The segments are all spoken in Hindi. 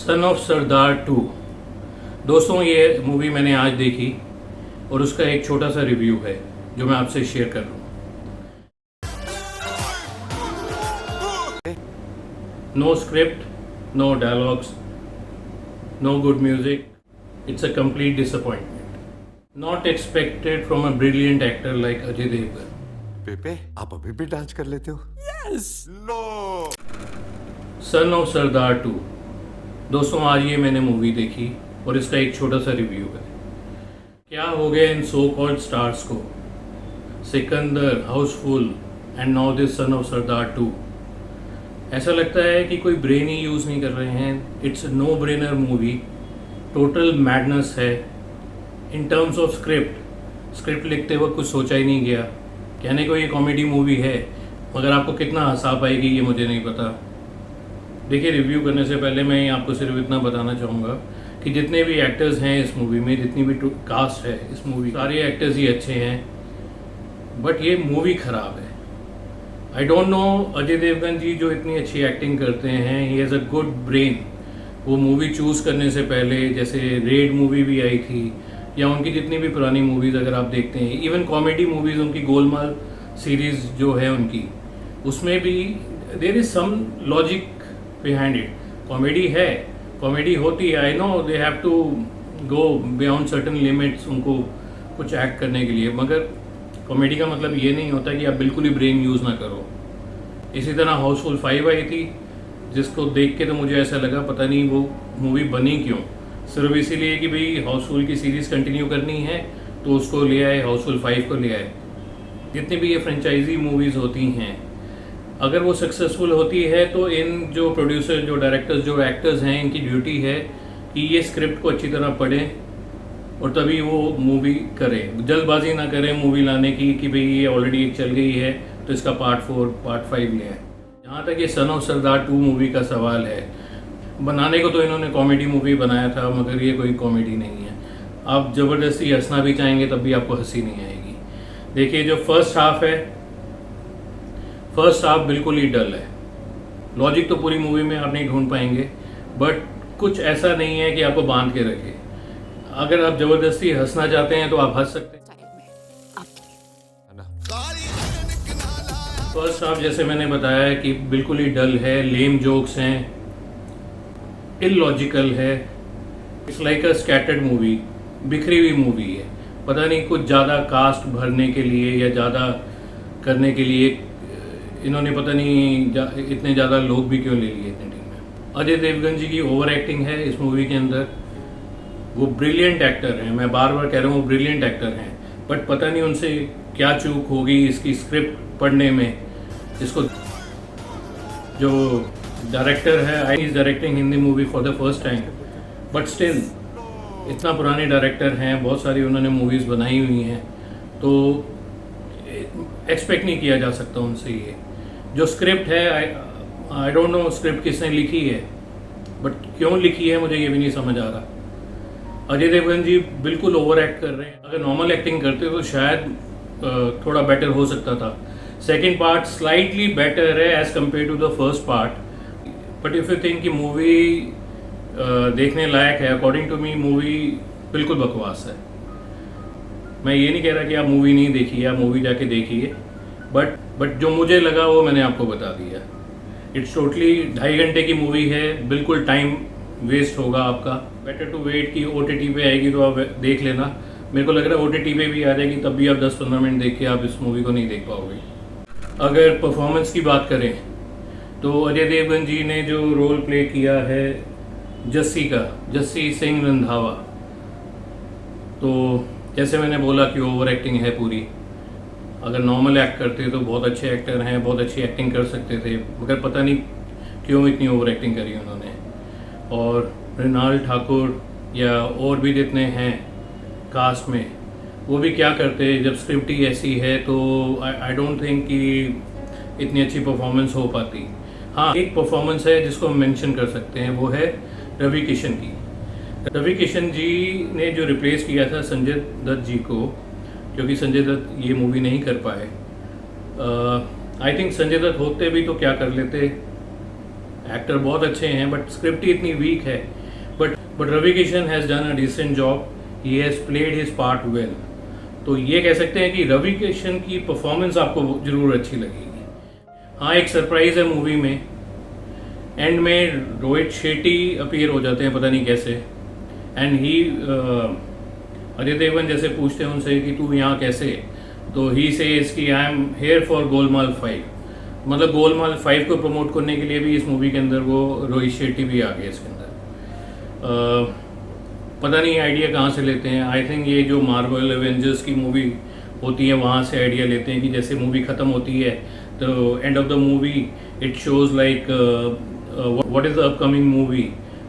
सन ऑफ सरदार 2। दोस्तों, ये मूवी मैंने आज देखी और उसका एक छोटा सा रिव्यू है जो मैं आपसे शेयर कर रहा हूँ। No script, no dialogues, no good music, it's a complete disappointment. Not expected from a brilliant actor like Ajay Devgan. पेपे, आप अभी भी डांस कर लेते हो? Yes. No. Son of Sardar 2। दोस्तों, आज ये मैंने मूवी देखी और इसका एक छोटा सा रिव्यू है। क्या हो गया इन सो कॉल्ड स्टार्स को? Sikandar, Housefull and now this son of Sardar 2। ऐसा लगता है कि कोई ब्रेन ही यूज़ नहीं कर रहे हैं। It's no brainer movie, total madness है। इन टर्म्स ऑफ स्क्रिप्ट लिखते वक्त कुछ सोचा ही नहीं गया। कहने को ये कॉमेडी मूवी है, मगर आपको कितना हंसा पाएगी ये मुझे नहीं पता। देखिए, रिव्यू करने से पहले मैं आपको सिर्फ इतना बताना चाहूँगा कि जितने भी एक्टर्स हैं इस मूवी में, जितनी भी कास्ट है इस मूवी, सारे एक्टर्स ही अच्छे हैं, बट ये मूवी ख़राब है। I don't know, Ajay Devgan ji जो इतनी अच्छी एक्टिंग करते हैं, he has a good brain. वो मूवी चूज़ करने से पहले, जैसे रेड मूवी भी आई थी, या उनकी जितनी भी पुरानी मूवीज़ अगर आप देखते हैं, इवन कॉमेडी मूवीज़, उनकी गोलमाल सीरीज़ जो है उनकी, उसमें भी there is some logic behind it. Comedy है, कॉमेडी होती है, I know they have to go beyond certain limits उनको कुछ एक्ट करने के लिए, मगर कॉमेडी का मतलब ये नहीं होता कि आप बिल्कुल ही ब्रेन यूज़ ना करो। इसी तरह हाउसफुल 5 आई थी, जिसको देख के तो मुझे ऐसा लगा पता नहीं वो मूवी बनी क्यों, सिर्फ इसीलिए कि भाई हाउसफुल की सीरीज़ कंटिन्यू करनी है तो उसको ले आए, हाउसफुल 5 को ले आए। जितनी भी ये फ्रेंचाइजी मूवीज़ होती हैं, अगर वो सक्सेसफुल होती है तो इन जो प्रोड्यूसर, जो डायरेक्टर्स, जो एक्टर्स हैं, इनकी ड्यूटी है कि ये स्क्रिप्ट को अच्छी तरह पढ़ें और तभी वो मूवी करें। जल्दबाजी ना करें मूवी लाने की कि भाई ये ऑलरेडी एक चल गई है तो इसका पार्ट 4, पार्ट 5 ले आए। जहाँ तक ये सन ऑफ सरदार 2 मूवी का सवाल है, बनाने को तो इन्होंने कॉमेडी मूवी बनाया था, मगर ये कोई कॉमेडी नहीं है। आप ज़बरदस्ती हंसना भी चाहेंगे तब भी आपको हंसी नहीं आएगी। देखिए, जो फर्स्ट हाफ है, फर्स्ट हाफ बिल्कुल ही डल है। लॉजिक तो पूरी मूवी में आप नहीं ढूंढ पाएंगे, बट कुछ ऐसा नहीं है कि आपको बांध के रखे। अगर आप ज़बरदस्ती हंसना चाहते हैं तो आप हंस सकते हैं। फर्स्ट हाफ जैसे मैंने बताया है कि बिल्कुल ही डल है, लेम जोक्स हैं, इलॉजिकल है। It's like a scattered movie, बिखरी हुई मूवी है। पता नहीं कुछ ज़्यादा कास्ट भरने के लिए या ज़्यादा करने के लिए इन्होंने पता नहीं इतने ज़्यादा लोग भी क्यों ले लिए इतने टीम में। अजय देवगन जी की ओवर एक्टिंग है इस मूवी के अंदर। वो ब्रिलियंट एक्टर हैं, मैं बार बार कह रहा हूँ वो ब्रिलियंट एक्टर हैं, बट पता नहीं उनसे क्या चूक होगी इसकी स्क्रिप्ट पढ़ने में। इसको जो डायरेक्टर है, I is directing Hindi movie for the first time, but still इतना पुराने डायरेक्टर हैं, बहुत सारी उन्होंने मूवीज़ बनाई हुई हैं, तो एक्सपेक्ट नहीं किया जा सकता उनसे। ये जो स्क्रिप्ट है, आई डोंट नो स्क्रिप्ट किसने लिखी है, बट क्यों लिखी है मुझे ये भी नहीं समझ आ रहा। अजय देवगन जी बिल्कुल ओवर एक्ट कर रहे हैं। अगर नॉर्मल एक्टिंग करते तो शायद थोड़ा बेटर हो सकता था। सेकेंड पार्ट स्लाइटली बेटर है as compare to the first part, but if you think कि मूवी देखने लायक है, अकॉर्डिंग टू मी मूवी बिल्कुल बकवास है। मैं ये नहीं कह रहा कि आप मूवी नहीं देखिए, आप मूवी जाके देखिए, बट जो मुझे लगा वो मैंने आपको बता दिया। इट्स टोटली 2.5 घंटे की मूवी है, बिल्कुल टाइम वेस्ट होगा आपका। बेटर टू वेट कि OTT पे आएगी तो आप देख लेना। मेरे को लग रहा है OTT पे भी आ जाएगी, तब भी आप 10-15 मिनट देख के आप इस मूवी को नहीं देख पाओगे। अगर परफॉर्मेंस की बात करें तो अजय देवगन जी ने जो रोल प्ले किया है जस्सी सिंह रंधावा, तो जैसे मैंने बोला कि ओवर एक्टिंग है पूरी। अगर नॉर्मल एक्ट करते तो बहुत अच्छे एक्टर हैं, बहुत अच्छी एक्टिंग कर सकते थे, मगर पता नहीं क्यों इतनी ओवर एक्टिंग करी उन्होंने। और मृणाल ठाकुर या और भी जितने हैं कास्ट में, वो भी क्या करते जब स्क्रिप्ट ही ऐसी है, तो आई डोंट थिंक कि इतनी अच्छी परफॉर्मेंस हो पाती। हाँ, एक परफॉर्मेंस है जिसको हम मेंशन कर सकते हैं, वो है रवि किशन की। रवि किशन जी ने जो रिप्लेस किया था संजय दत्त जी को, क्योंकि संजय दत्त ये मूवी नहीं कर पाए। आई थिंक संजय दत्त होते भी तो क्या कर लेते, एक्टर बहुत अच्छे हैं, बट स्क्रिप्ट ही इतनी वीक है. But Ravi Kishan has done a decent job. He has played his part well. तो ये कह सकते हैं कि रवि किशन की परफॉर्मेंस आपको ज़रूर अच्छी लगेगी. हाँ, एक सरप्राइज़ है मूवी में. एंड में रोहित शेट्टी अपीयर हो जाते हैं, पता नहीं कैसे. एंड ही अजय देवगन जैसे पूछते हैं उनसे कि तू यहाँ कैसे, तो ही सेज कि I am here for Golmaal 5. मतलब गोलमाल 5 को प्रमोट करने के लिए भी इस मूवी के अंदर वो रोहित शेट्टी भी आ गए इसके अंदर. पता नहीं आइडिया कहाँ से लेते हैं. आई थिंक ये जो मार्वल एवेंजर्स की मूवी होती है वहाँ से आइडिया लेते हैं कि जैसे मूवी ख़त्म होती है तो end of the movie it shows like what is the upcoming movie,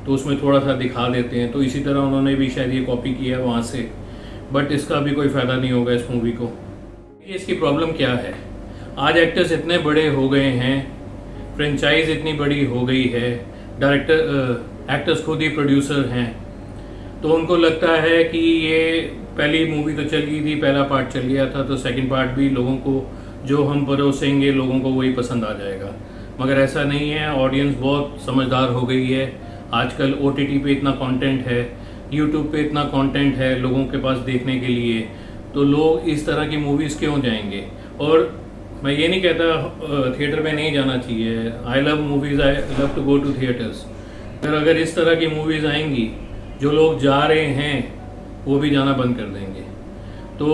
तो उसमें थोड़ा सा दिखा देते हैं. तो इसी तरह उन्होंने भी शायद ये कॉपी किया है वहाँ से. बट इसका भी कोई फ़ायदा नहीं होगा इस मूवी को. इसकी प्रॉब्लम क्या है, आज एक्टर्स इतने बड़े हो गए हैं, फ्रेंचाइज इतनी बड़ी हो गई है, एक्टर्स खुद ही प्रोड्यूसर हैं, तो उनको लगता है कि ये पहली मूवी तो चल गई थी, पहला पार्ट चल गया था, तो सेकंड पार्ट भी लोगों को जो हम परोसेंगे लोगों को वही पसंद आ जाएगा. मगर ऐसा नहीं है. ऑडियंस बहुत समझदार हो गई है. आजकल OTT पे इतना कंटेंट है, YouTube पे इतना कंटेंट है लोगों के पास देखने के लिए, तो लोग इस तरह की मूवीज़ क्यों जाएंगे. और मैं ये नहीं कहता थिएटर में नहीं जाना चाहिए. I love movies, I love to go to theatres. अगर इस तरह की मूवीज़ आएंगी, जो लोग जा रहे हैं वो भी जाना बंद कर देंगे. तो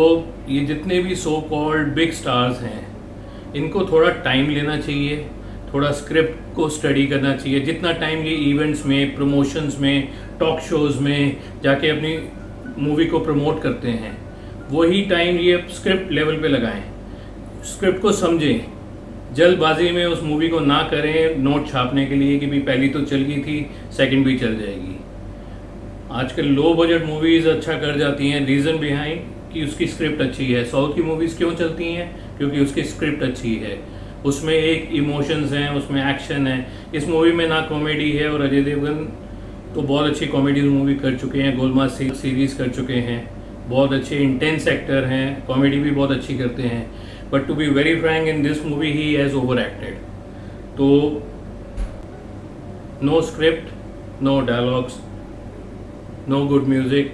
ये जितने भी सो कॉल्ड बिग स्टार्स हैं, इनको थोड़ा टाइम लेना चाहिए, थोड़ा स्क्रिप्ट को स्टडी करना चाहिए. जितना टाइम ये इवेंट्स में, प्रमोशंस में, टॉक शोज़ में जाके अपनी मूवी को प्रमोट करते हैं, वही टाइम ये स्क्रिप्ट लेवल पे लगाएं, स्क्रिप्ट को समझें. जल्दबाजी में उस मूवी को ना करें नोट छापने के लिए कि भी पहली तो चल गई थी, सेकंड भी चल जाएगी. आजकल लो बजट मूवीज़ अच्छा कर जाती हैं, रीज़न बिहाइंड कि उसकी स्क्रिप्ट अच्छी है. साउथ की मूवीज़ क्यों चलती हैं? क्योंकि उसकी स्क्रिप्ट अच्छी है, उसमें एक इमोशंस हैं, उसमें एक्शन है. इस मूवी में ना कॉमेडी है, और अजय देवगन तो बहुत अच्छी कॉमेडी मूवी कर चुके हैं, गोलमाल सीरीज़ कर चुके हैं, बहुत अच्छे इंटेंस एक्टर हैं, कॉमेडी भी बहुत अच्छी करते हैं. But to be very frank, in this movie he has over acted. तो no script, no dialogues, no good music,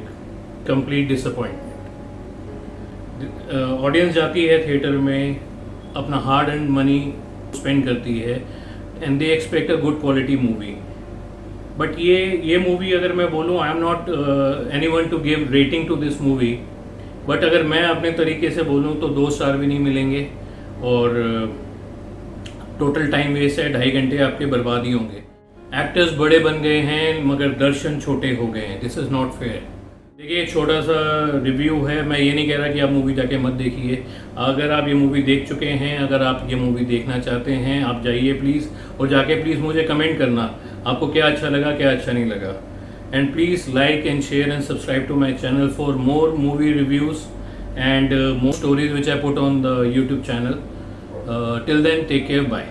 complete disappointment. Audience जाती है थिएटर में, अपना हार्ड एंड मनी स्पेंड करती है, and they expect a good quality movie. But ये मूवी अगर मैं बोलूँ, I am not anyone to give rating to this movie, but अगर मैं अपने तरीके से बोलूँ तो 2 स्टार भी नहीं मिलेंगे, और टोटल टाइम वेस्ट है. 2.5 घंटे आपके बर्बाद ही होंगे. एक्टर्स बड़े बन गए हैं मगर दर्शन छोटे हो गए हैं. This is not fair. देखिए, एक छोटा सा रिव्यू है. मैं ये नहीं कह रहा कि आप मूवी जाके मत देखिए. अगर आप ये मूवी देख चुके हैं, अगर आप ये मूवी देखना चाहते हैं, आप जाइए प्लीज़, और जाके प्लीज़ मुझे कमेंट करना आपको क्या अच्छा लगा, क्या अच्छा नहीं लगा. And please like and share and subscribe to my channel for more movie reviews and more stories which I put on the YouTube channel. Till then, take care, bye.